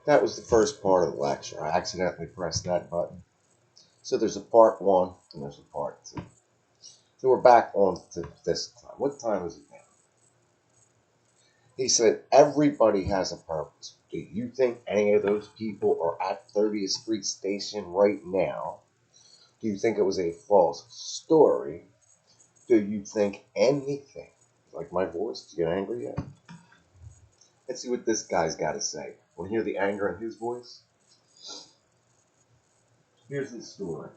That was the first part of the lecture. I accidentally pressed that button. So there's a part one and there's a part two. So we're back on to this time. What time is it now? He said, everybody has a purpose. Do you think any of those people are at 30th Street Station right now? Do you think it was a false story? Do you think anything? Like my voice? Did you get angry yet? Let's see what this guy's got to say. Want to hear the anger in his voice? Here's the story.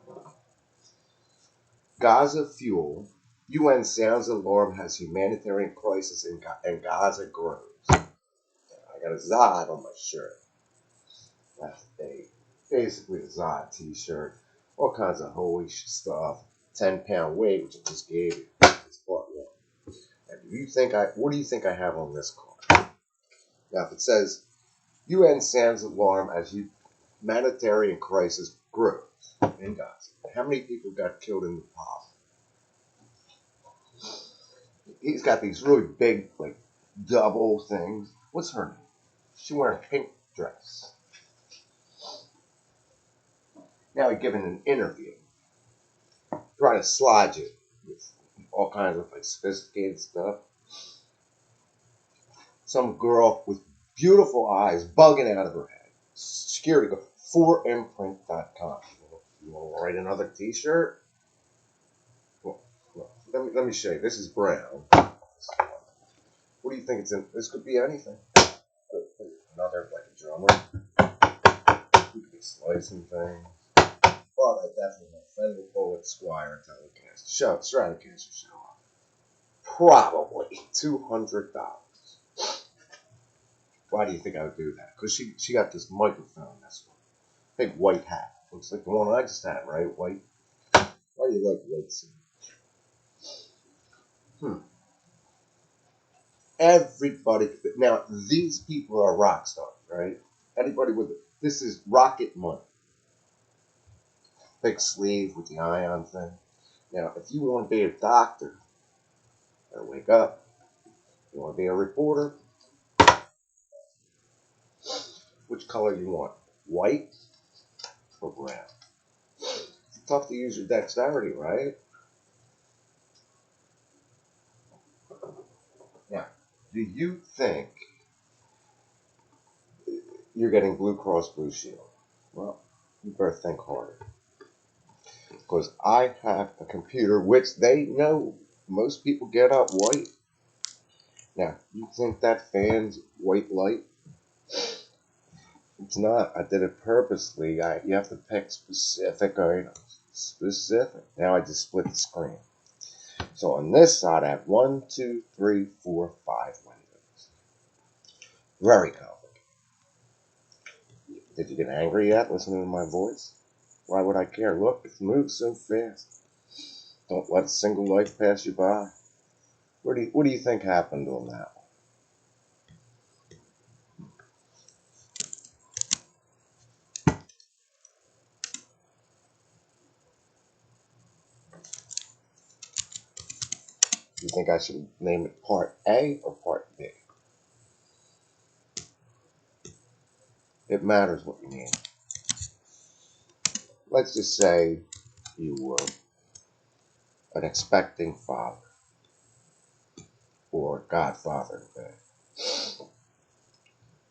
Gaza fuel. UN sounds alarm has humanitarian crisis in Gaza grows. I got a Zod on my shirt. That's basically a Zod t-shirt. All kinds of holy stuff. 10-pound weight, which I just gave you. It's part one. And what do you think I have on this card? Now, if it says UN sounds alarm as humanitarian crisis grows in Gaza. How many people got killed in the pop? He's got these really big, like, double things. What's her name? She's wearing a pink dress. Now he's giving an interview, trying to slide you with all kinds of like sophisticated stuff. Some girl with beautiful eyes bugging out of her head. Security go 4imprint.com. You want to write another T-shirt? Well, let me show you. This is brown. What do you think it's in? This could be anything. Another like a drummer. You could be slicing things. But I definitely want Fender Bullet Squire Telecaster Stratocaster show up. Probably $200. Why do you think I would do that? Because she got this microphone, this one. Big white hat. Looks like the one I just had, right? White. Why do you like white suit? Everybody. Now, these people are rock stars, right? Anybody with it. This is rocket money. Big sleeve with the ion thing. Now, if you want to be a doctor, better wake up. You want to be a reporter? Which color you want? White or brown? It's tough to use your dexterity, right? Now, do you think you're getting Blue Cross Blue Shield? Well, you better think harder. Because I have a computer which they know most people get up white. Now, you think that fan's white light? It's not. I did it purposely. You have to pick specific items. Specific. Now I just split the screen. So on this side, I have 1, 2, 3, 4, 5 windows. Very complicated. Did you get angry yet listening to my voice? Why would I care? Look, it moves so fast. Don't let a single life pass you by. What do you think happened on that one? You think I should name it Part A or Part B? It matters what you name it. Let's just say you were an expecting father or godfather today.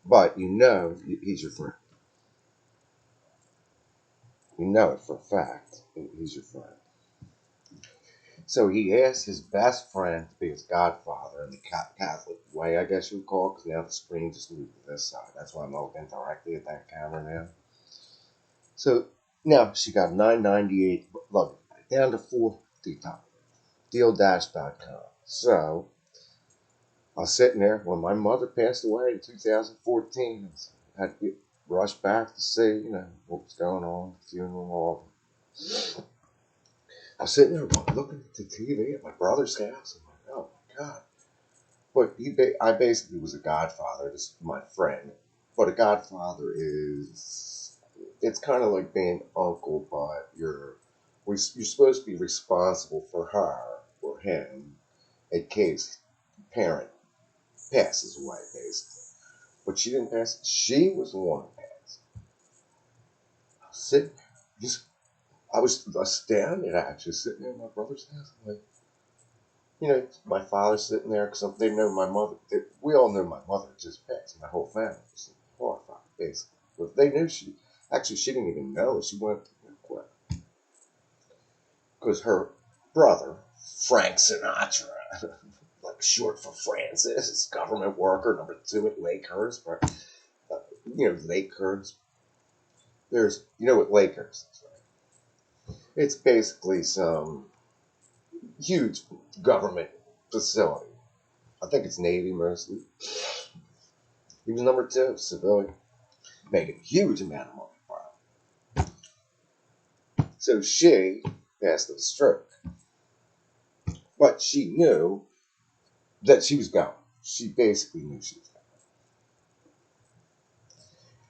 But you know he's your friend. You know it for a fact. He's your friend. So he asked his best friend to be his godfather in the Catholic way, I guess you would call it, because now the screen just moved to this side. That's why I'm looking directly at that camera now. So now she got $9.98, look, down to $4 deal-com. So I was sitting there when my mother passed away in 2014. I had to rush back to see, what was going on, the funeral, all. I was sitting there looking at the TV at my brother's house. I'm like, oh my God. But I basically was a godfather, just my friend. But a godfather it's kind of like being uncle, but you're supposed to be responsible for her or him in case parent passes away, basically. But she didn't pass. She was the one who passed. sitting, just I was astounded actually sitting there at my brother's house. I'm like, my father's sitting there because they know my mother. We all know my mother just passed. My whole family was horrified, basically. But they knew she didn't even know. She went to quit because her brother, Frank Sinatra, like short for Francis, is government worker number 2 at Lakehurst. Lakehurst. You know what Lakehurst is, right? It's basically some huge government facility. I think it's Navy mostly. He was number 2, civilian, making a huge amount of money. So she passed of a stroke, but she knew that she was going. She basically knew she was going.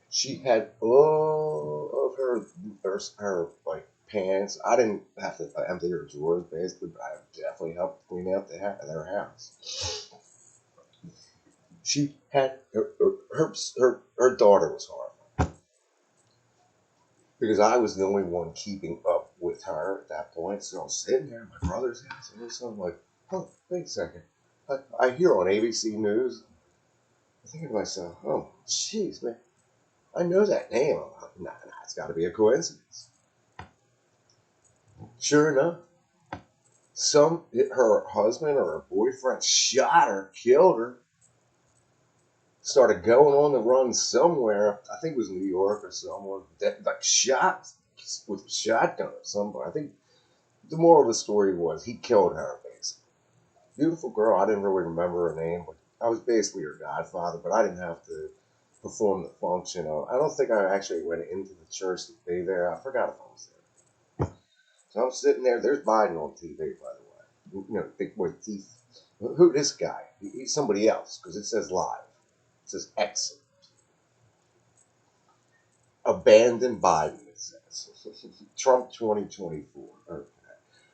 She had all of her like pants. I didn't have to empty her drawers basically, but I definitely helped clean out their house. She had her daughter was horrible because I was the only one keeping up with her at that point. So I was sitting there at my brother's house, and I'm like, "Oh, wait a second! I hear on ABC News." I'm thinking to myself, "Oh, jeez, man, I know that name." I'm like, nah, it's got to be a coincidence. Sure enough, her husband or her boyfriend shot her, killed her, started going on the run somewhere. I think it was New York or somewhere. That like shot with a shotgun or somewhere. I think the moral of the story was he killed her basically. Beautiful girl. I didn't really remember her name, but I was basically her godfather. But I didn't have to perform the function of. I don't think I actually went into the church to be there. I forgot if I was there. So I'm sitting there. There's Biden on TV, by the way. Big boy teeth. Who this guy? He's somebody else because it says live. It says exit. Abandoned Biden, it says. Trump 2024. Okay.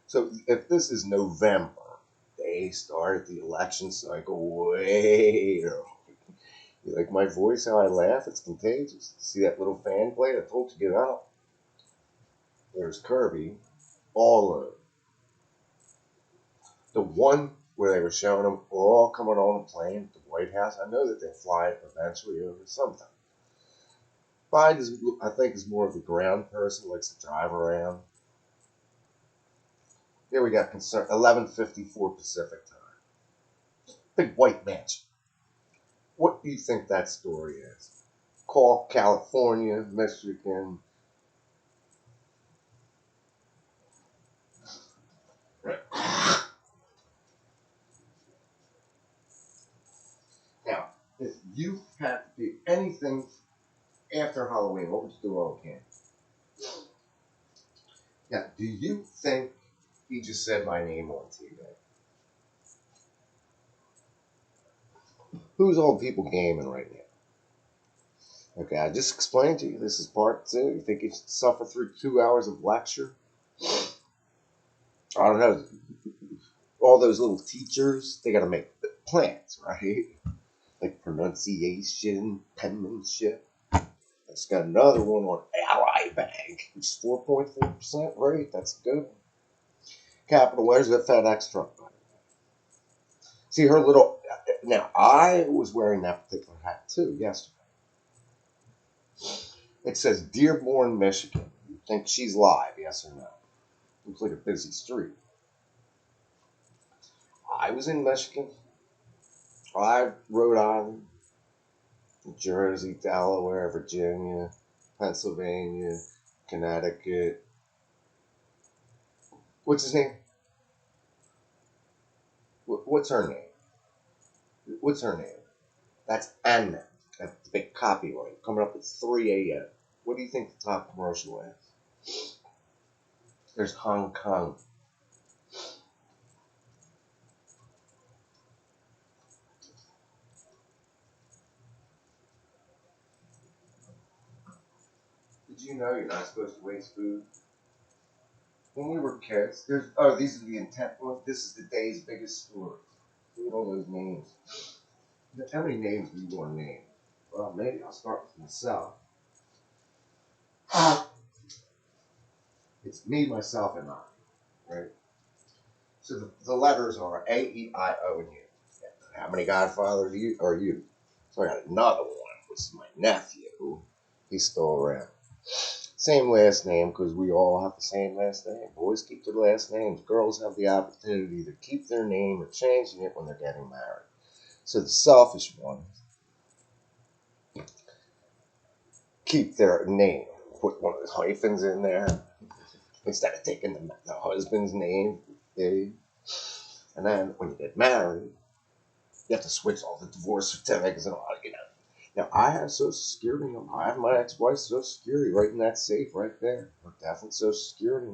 So if this is November, they started the election cycle way early. You like my voice, how I laugh? It's contagious. See that little fan blade? I told you to get out. There's Kirby all over. The one where they were showing them all coming on a plane at the White House, I know that they fly eventually over sometime. Biden, I think, is more of the ground person, likes to drive around. Here we got concern 11:54 Pacific time. Big white mansion. What do you think that story is? Call California, Michigan. Now, if you had to do anything after Halloween, what would you do all candy? Now, do you think he just said my name on TV? Who's all people gaming right now? Okay, I just explained to you. This is part 2. You think you should suffer through 2 hours of lecture? I don't know. All those little teachers, they got to make plans, right? Like pronunciation, penmanship. It's got another one on Ally Bank. It's 4.4% rate. That's good. Capital letters with FedEx truck. See her little. Now I was wearing that particular hat too yesterday. It says Dearborn, Michigan. You think she's live? Yes or no? Looks like a busy street. I was in Michigan. Rhode Island, New Jersey, Delaware, Virginia, Pennsylvania, Connecticut. What's his name? What's her name? What's her name? That's Anna. That's the big copyright. Coming up at 3 a.m. What do you think the top commercial is? There's Hong Kong. Did you know you're not supposed to waste food? When we were kids, these are the intent ones. This is the day's biggest story. Look at all those names. How many names do you want to name? Well, maybe I'll start with myself. It's me, myself, and I, right? So the letters are A, E, I, O, and U. How many godfathers are you? So I got another one, which is my nephew. He's still around. Same last name because we all have the same last name. Boys keep their last names. Girls have the opportunity to keep their name or changing it when they're getting married. So the selfish ones keep their name. Put one of the hyphens in there instead of taking the husband's name. And then when you get married, you have to switch all the divorce certificates and all. Now I have Social Security. I have my ex-wife's Social Security right in that safe right there. Definitely Social Security.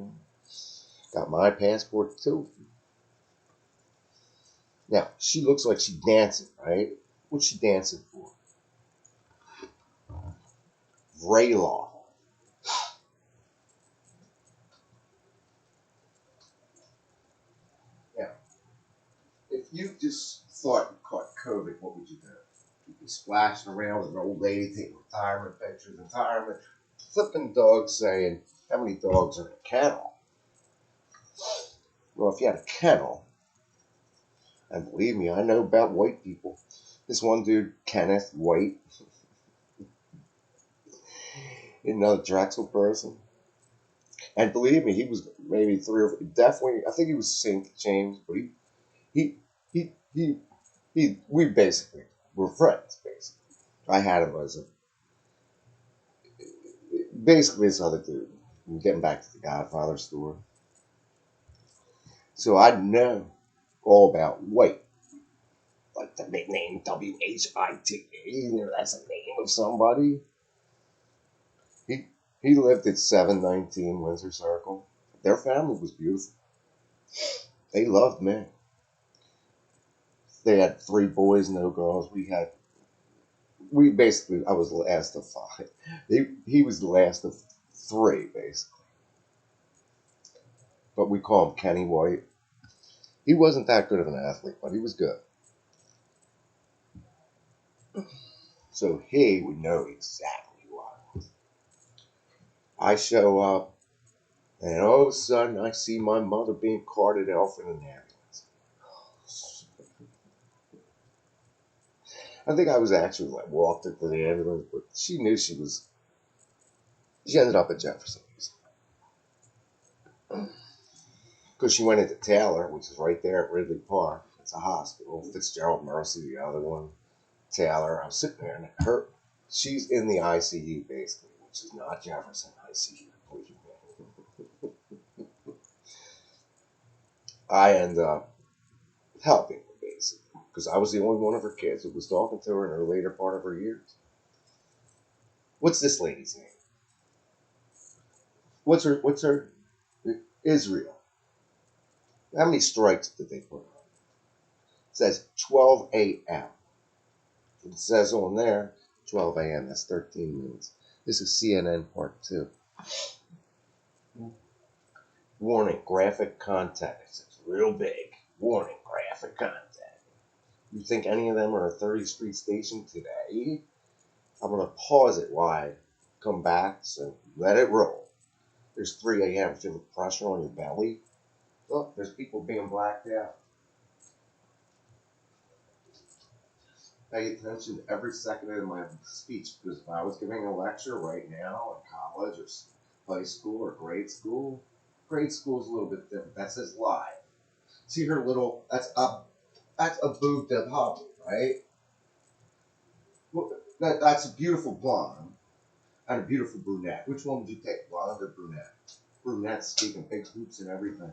Got my passport too. Now she looks like she's dancing, right? What's she dancing for? Vraylaw. Now, if you just thought you caught COVID, what would you do? You'd be splashing around with an old lady taking retirement pictures, retirement, flipping dogs, saying, "How many dogs are in a kennel?" Well, if you had a kennel, and believe me, I know about white people. This one dude, Kenneth White, another Drexel person. And believe me, he was maybe definitely, I think he was St. James, but he, he, he, we basically were friends, basically. I had him as basically this other dude. Getting back to the Godfather story. So I know all about White. Like the nickname White. That's a name of somebody. He he lived at 719 Windsor Circle. Their family was beautiful. They loved me. They had three boys, no girls. We basically, I was the last of five. He was the last of three, basically. But we call him Kenny White. He wasn't that good of an athlete, but he was good. So he would know exactly what. I show up, and all of a sudden I see my mother being carted off in an ambulance. I think I was actually like walked into the ambulance, but she knew she was. She ended up at Jefferson because she went into Taylor, which is right there at Ridley Park. It's a hospital. Fitzgerald Mercy, the other one. Taylor. I was sitting there, and she's in the ICU basically, which is not Jefferson ICU. I end up helping her basically because I was the only one of her kids who was talking to her in her later part of her years. What's this lady's name? What's her Israel? How many strikes did they put on? It says 12 a.m. It says on there 12 a.m. That's 13 minutes. This is CNN Part 2. Warning, graphic content. It's real big. Warning, graphic content. You think any of them are a 30th Street station today? I'm going to pause it wide, come back, so let it roll. There's 3 a.m. Feel the pressure on your belly. Look, there's people being blacked out. Pay attention to every second of my speech because if I was giving a lecture right now in college or high school or grade school is a little bit different. That says live. See her little, that's a boob to hubby, right? Well, that's a beautiful blonde and a beautiful brunette. Which one would you take, blonde or brunette? Brunette speaking big hoops and everything.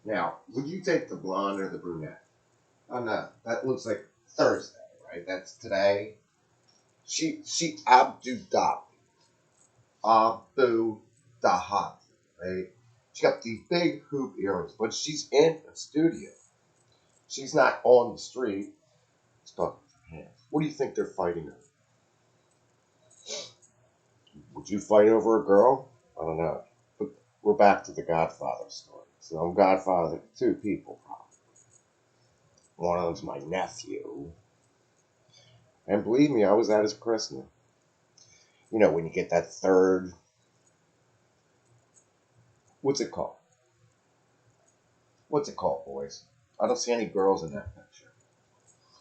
Now, would you take the blonde or the brunette? Oh no, that looks like Thursday, right? That's today. She Abu Dhabi, right? She got these big hoop earrings, but she's in a studio. She's not on the street. It's talking with her hands. What do you think they're fighting over? Would you fight over a girl? I don't know. But we're back to the Godfather story. So I'm Godfather to two people, probably. One of them's my nephew. And believe me, I was at his christening. You know, when you get that third, what's it called? What's it called, boys? I don't see any girls in that picture.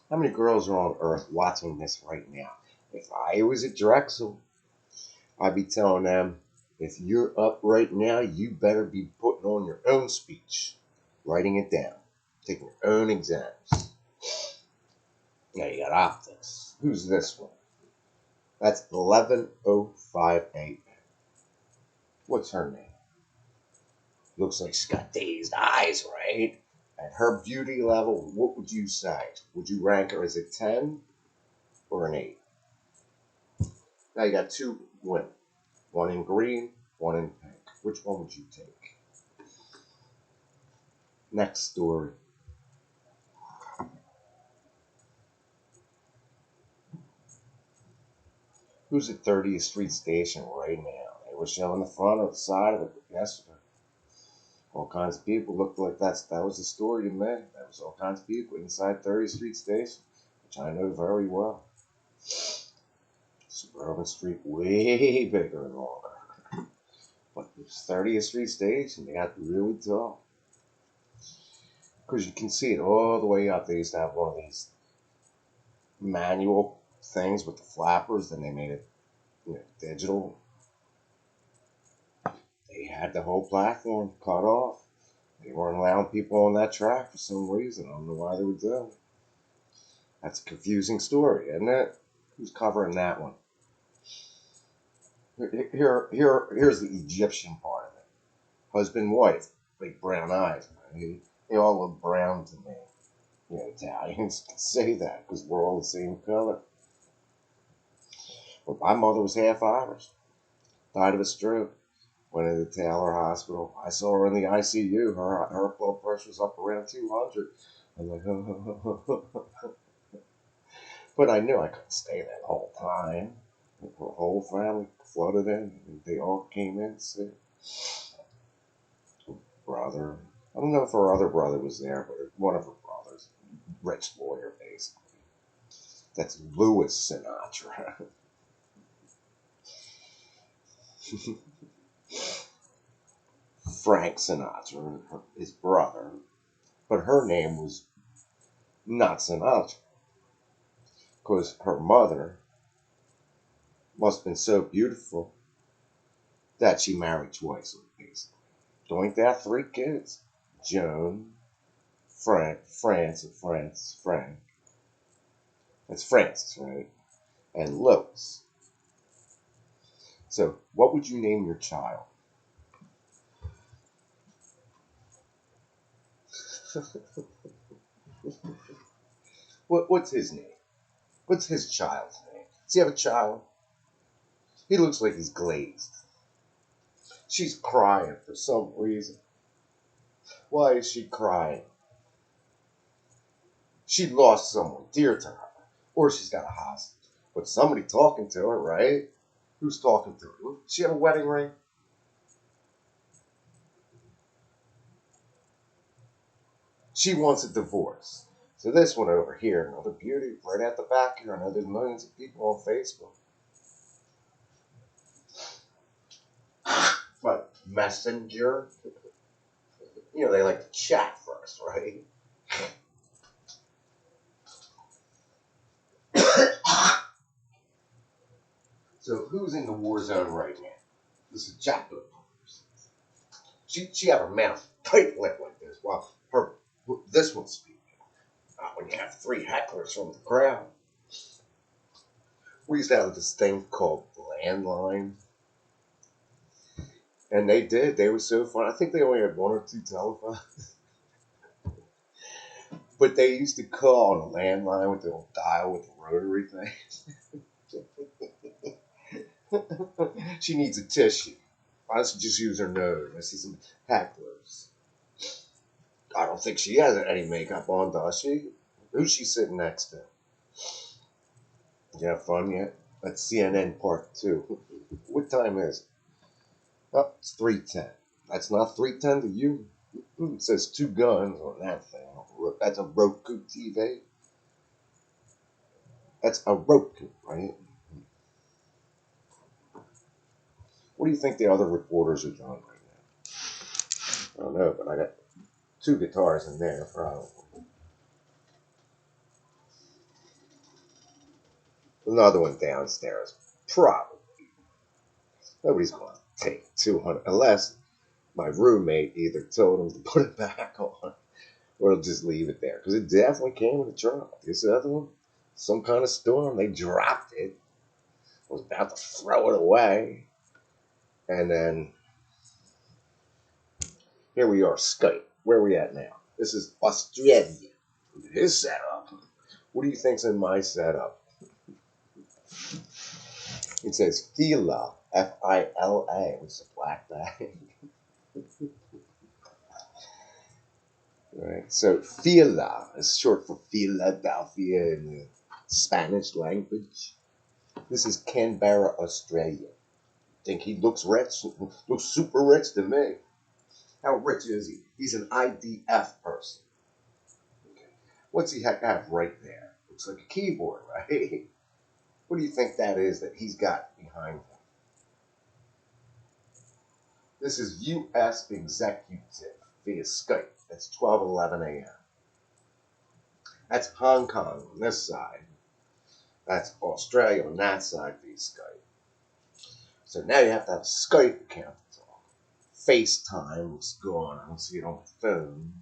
How many girls are on Earth watching this right now? If I was at Drexel, I'd be telling them, if you're up right now, you better be putting on your own speech, writing it down, taking your own exams. Now you got optics. Who's this one? That's 11:05 a.m. What's her name? Looks like she's got dazed eyes, right? At her beauty level, what would you say? Would you rank her as a 10 or an 8? Now you got two women. One in green, one in pink. Which one would you take? Next story. Who's at 30th Street Station right now? They were showing the front or the side of it yesterday. All kinds of people looked like that was the story to me. There was all kinds of people inside 30th Street Station, which I know very well. Suburban Street way bigger and longer. But it's 30th Street Station, they got really tall. Because you can see it all the way up. They used to have one of these manual things with the flappers, then they made it, digital. They had the whole platform cut off. They weren't allowing people on that track for some reason. I don't know why they were doing it. That's a confusing story, isn't it? Who's covering that one? Here's the Egyptian part of it. Husband, wife, big brown eyes. They all look brown to me. Italians can say that because we're all the same color. But my mother was half Irish. Died of a stroke. Went into Taylor Hospital. I saw her in the ICU. Her blood pressure was up around 200. I'm like, but I knew I couldn't stay there the whole time. Her whole family flooded in. They all came in sick. Brother. I don't know if her other brother was there, but one of her brothers, rich lawyer, basically. That's Louis Sinatra. Frank Sinatra, his brother, but her name was not Sinatra because her mother must have been so beautiful that she married twice, basically. Joined that 3 kids: Joan, Frank, Frank. That's Francis, right? And Louis. So, what would you name your child? What's his name? What's his child's name? Does he have a child? He looks like he's glazed. She's crying for some reason. Why is she crying? She lost someone dear to her, or she's got a hostage. But somebody talking to her, right? Who's talking to her? Does she have a wedding ring? She wants a divorce. So this one over here, another beauty right at the back here. I know there's millions of people on Facebook. But Messenger, they like to chat first, right? So who's in the war zone right now? This is Jacqueline. She have her mouth tight lipped like this while this one's speaking. When you have 3 hecklers from the crowd. We used to have this thing called landline. And they were so fun. I think they only had 1 or 2 telephones. But they used to call on a landline with the old dial with the rotary thing. She needs a tissue. Why don't you just use her nose? I see some hecklers. I don't think she has any makeup on, does she? Who's she sitting next to? You have fun yet? That's CNN Part 2. What time is it? Oh, it's 3:10. That's not 3:10 to you? It says two guns on that thing. That's a Roku TV. That's a Roku, right? What do you think the other reporters are doing right now? I don't know, but I got two guitars in there, probably. Another one downstairs, probably. Nobody's going to take 200 unless my roommate either told him to put it back on or just leave it there because it definitely came in a truck. This other one, some kind of storm, they dropped it. I was about to throw it away, and then here we are, Skype. Where are we at now? This is Australia. His setup. What do you think's in my setup? It says Fila, Fila, which is a black bag. Right. So Fila is short for Philadelphia in the Spanish language. This is Canberra, Australia. Think he looks rich? Looks super rich to me. How rich is he? He's an IDF person. Okay. What's he have right there? Looks like a keyboard, right? What do you think that is that he's got behind him? This is U.S. Executive via Skype. That's 12:11 a.m. That's Hong Kong on this side. That's Australia on that side via Skype. So now you have to have a Skype account to talk. FaceTime was going on, so you don't have a phone.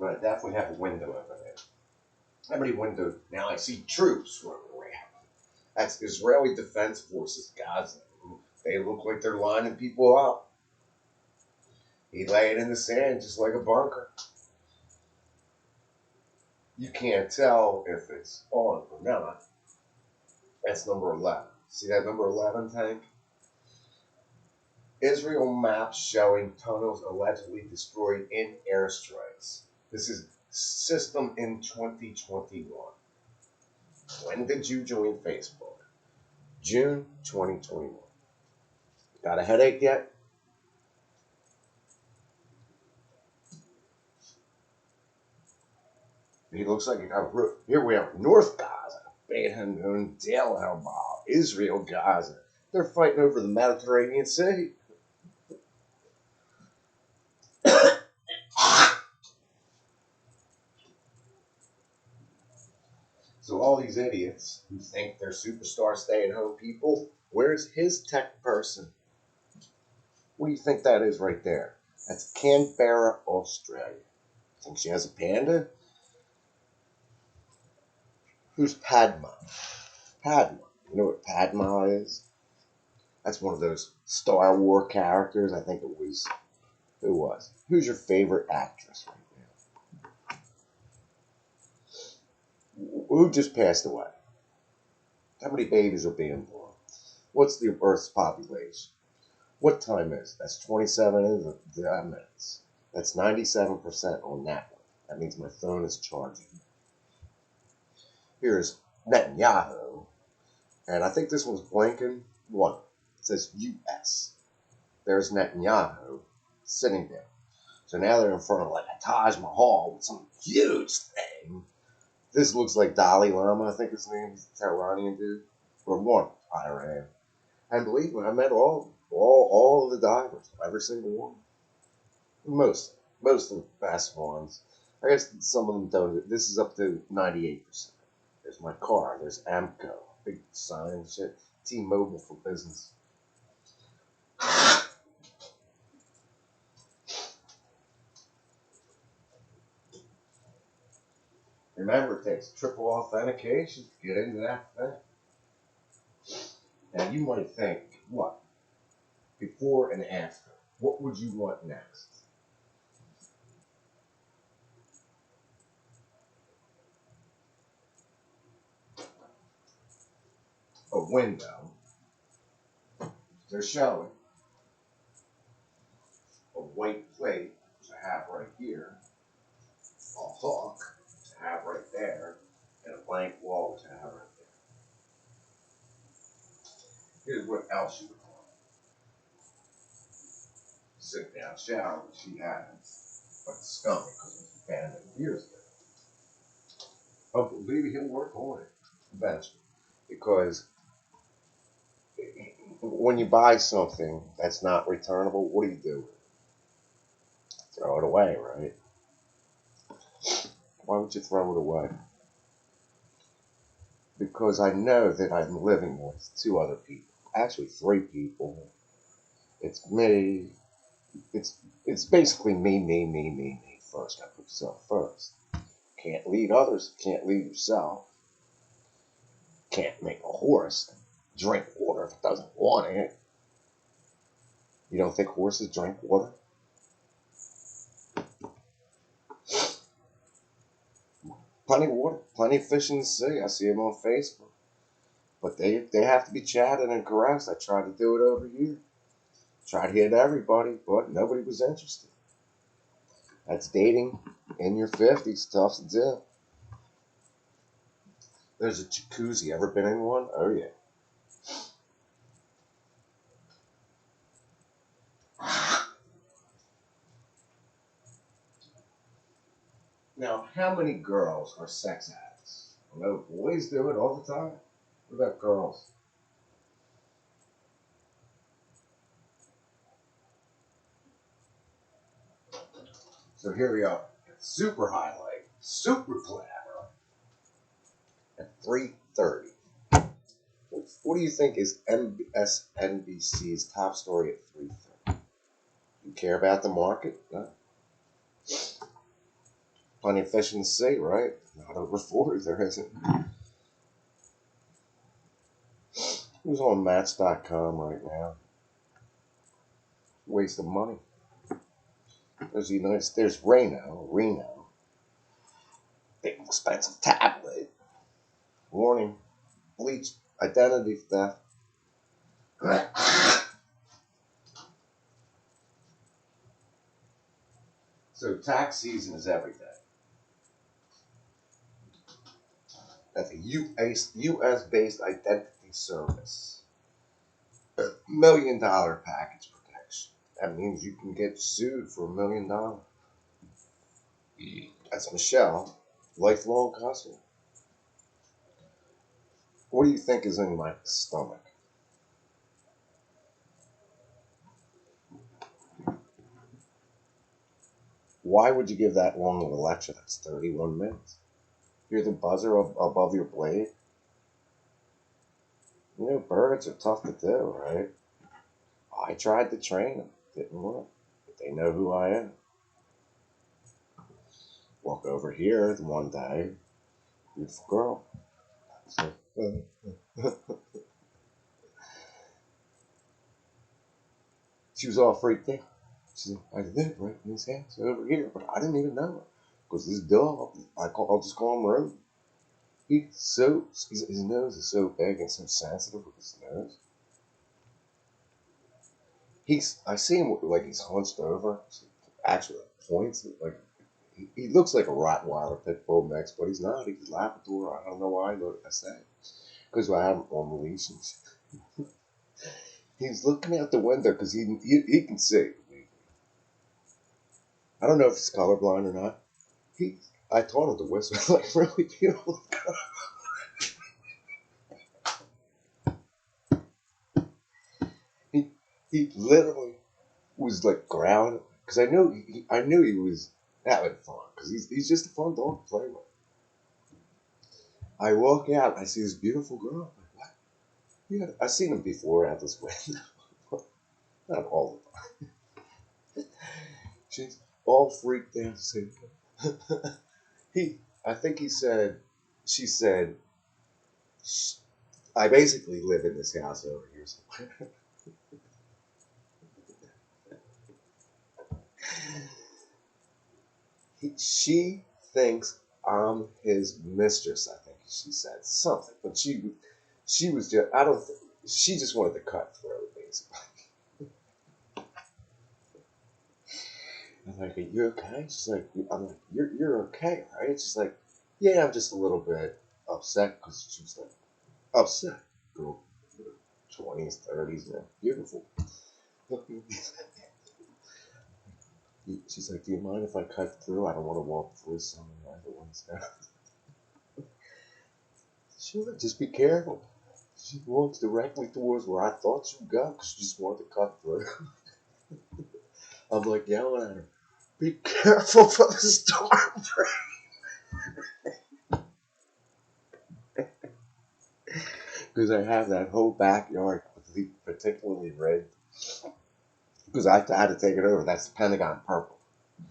But I definitely have a window over there. How many windows? Now I see troops running around. That's Israeli Defense Forces, Gaza. They look like they're lining people up. He lay it in the sand just like a bunker. You can't tell if it's on or not. That's number 11. See that number 11 tank? Israel maps showing tunnels allegedly destroyed in airstrikes. This is system in 2021. When did you join Facebook? June 2021. Got a headache yet? He looks like he got a roof. Here we are, North Gaza, Beit Hanun, Deir al-Balah, Israel, Gaza. They're fighting over the Mediterranean Sea. So all these idiots who think they're superstar stay-at-home people, where's his tech person? What do you think that is right there? That's Canberra, Australia. Think she has a panda? Who's Padma? Padma. You know what Padma is? That's one of those Star Wars characters. I think it was. Who was? Who's your favorite actress right now? Who just passed away? How many babies are being born? What's the Earth's population? What time is it? That's 27 minutes. That's 97% on that one. That means my phone is charging. Here's Netanyahu. And I think this one's blinking. One. It says U.S. There's Netanyahu sitting there. So now they're in front of like a Taj Mahal with some huge thing. This looks like Dalai Lama, I think his name is, the Iranian dude. Or one, Iran. And believe me, I met all of the divers, every single one. Most of the best ones. I guess some of them don't. This is up to 98%. There's my car. There's Amco. Big sign and shit. T-Mobile for business. Remember, it takes triple authentication to get into that thing. Now you might think, what? Before and after. What would you want next? A window. They're showing a white plate to have right here, a hook to have right there, and a blank wall to have right there. Here's what else you would want. Sit down shower, which she has, but the stomach because it was abandoned years ago. Oh, maybe he'll work on it eventually. Because when you buy something that's not returnable, what do you do? Throw it away, right? Why would you throw it away? Because I know that I'm living with two other people, actually three people. It's me. It's it's basically me first. I put yourself first. Can't lead others. Can't lead yourself. Can't make a horse drink water if it doesn't want it. You don't think horses drink water? Plenty of water, plenty of fish in the sea. I see them on Facebook. But they have to be chatted and caressed. I tried to do it over here. Tried to hit everybody, but nobody was interested. That's dating in your 50s. Tough to do. There's a jacuzzi. Ever been in one? Oh, yeah. Now, how many girls are sex addicts? I know boys do it all the time. What about girls? So here we are. Super highlight, super glamour at 3:30. What do you think is MSNBC's top story at 3:30? You care about the market? No. Plenty of fish in the sea, right? Not over 40, there isn't. Who's on Match.com right now? Waste of money. There's Reno, big expensive tablet. Warning, bleach, identity theft. So tax season is everything. That's a US based identity service. $1 million package protection. That means you can get sued for $1 million. That's Michelle, lifelong customer. What do you think is in my stomach? Why would you give that long of a lecture? That's 31 minutes. Hear the buzzer above your blade? You know, birds are tough to do, right? I tried to train them. Didn't work. But they know who I am. Walk over here one day. Beautiful girl. So, she was all freaked out. She said, I live right in his house over here, but I didn't even know her. Because this dog, I'll just call him Rose. His nose is so big and so sensitive with his nose. I see him like he's hunched over. Actually, points like he looks like a Rottweiler pit bull mix, but he's not. He's Labrador. I don't know why. I say because I have him on the leash. He's looking out the window because he can see. I don't know if he's colorblind or not. I taught him to whistle like really beautiful. He he literally was like growling because I knew he was having fun because he's just a fun dog to play with. I walk out, I see this beautiful girl. I'm like, what? Yeah, I've seen him before out this window. Not all the time. She's all freaked out. Saying, he, I think he said, she said, I basically live in this house over here somewhere. She thinks I'm his mistress. I think she said something, but she was just I don't think she just wanted to cut throat basically. I'm like, are you okay? She's like, I'm like, you're okay, right? She's like, yeah, I'm just a little bit upset because she's like upset girl, 20s, 30s, man, beautiful. She's like, do you mind if I cut through? I don't want to walk through someone I don't want to. Sure, just be careful. She walks directly towards where I thought she'd go because she just wanted to cut through. I'm like yelling at her, be careful for the storm because I have that whole backyard particularly red because I had to take it over. That's the Pentagon purple.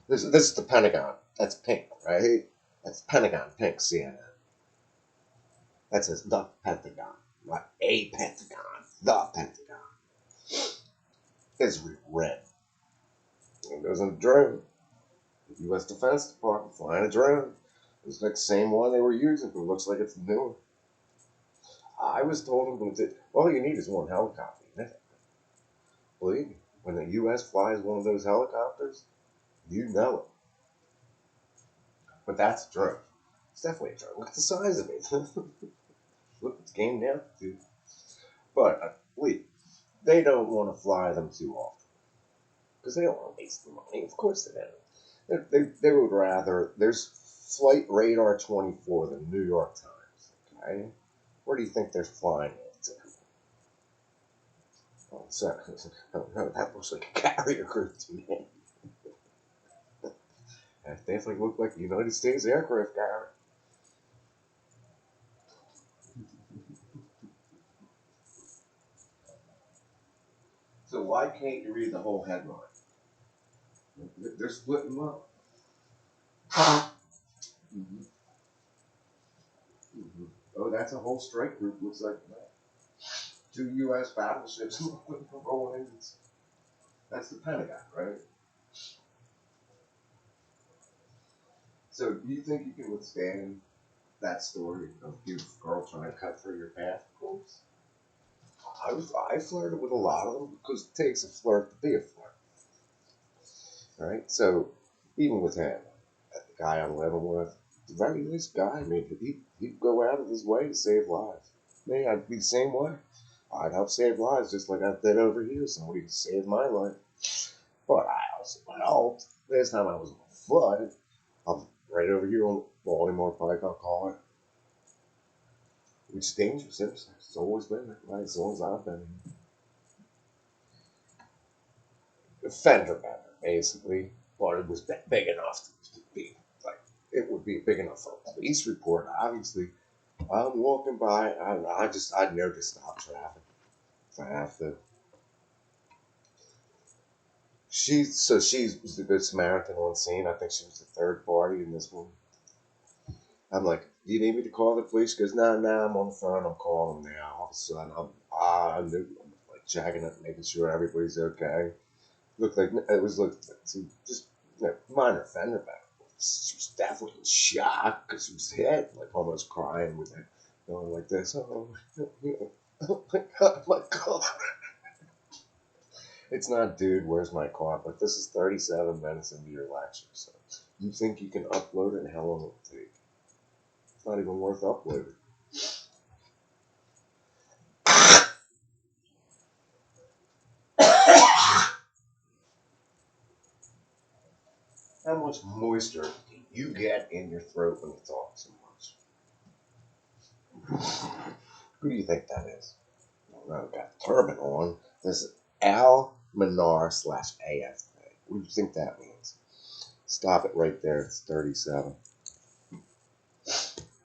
This is the Pentagon. That's pink, right? That's Pentagon pink CNN. That says the Pentagon, not a Pentagon. The Pentagon. It's red. It goes in a drone. The U.S. Defense Department flying a drone. It's like the same one they were using, but it looks like it's newer. I was told them that all you need is one helicopter. Believe me, when the U.S. flies one of those helicopters, you know it. But that's a drone. It's definitely a drone. Look at the size of it. Look, it's gained altitude. But believe they don't want to fly them too often because they don't want to waste the money. Of course they don't. They would rather. There's Flight Radar 24, the New York Times. Okay, where do you think they're flying it to? Oh, so, no, that looks like a carrier group to me. That definitely looked like a United States aircraft carrier. So why can't you read the whole headline? They're splitting them up. Mm-hmm. Mm-hmm. Oh, that's a whole strike group. Looks like that. Two U.S. battleships rolling in. That's the Pentagon, right? So, do you think you can withstand that story of you girl trying to cut through your path? Of course. I flirted with a lot of them because it takes a flirt to be a flirt, right? So, even with him, the guy I'm living with, a very nice guy. I mean, he'd go out of his way to save lives. Me, I'd be the same way. I'd help save lives just like I did over here. Somebody saved my life. But I also helped. This time I was on foot. I'm right over here on Baltimore Pike, I'll call it. Which is dangerous. It's always been that way, as long as I've been here. Fender bender, basically. But it was big enough to be, like, it would be big enough for a police report, obviously. I'm walking by, I don't know, I know to stop traffic if I have to. She was the good Samaritan on scene. I think she was the third party in this one. I'm like, do you need me to call the police? She goes, no, I'm on the phone. I'm calling them now. All of a sudden, I'm like checking it, making sure everybody's okay. Looked like it was just minor fender bender. She was definitely in shock because she was hit, like almost crying with it, going like this. Oh, oh my god, my car! It's not, dude. Where's my car? But this is 37 minutes into your lecture, so you think you can upload it, and how long it will take? It's not even worth uploading. How much moisture do you get in your throat when you talk so much? Who do you think that is? I've got a turban on. This is Al Minar / AFA. What do you think that means? Stop it right there. It's 37.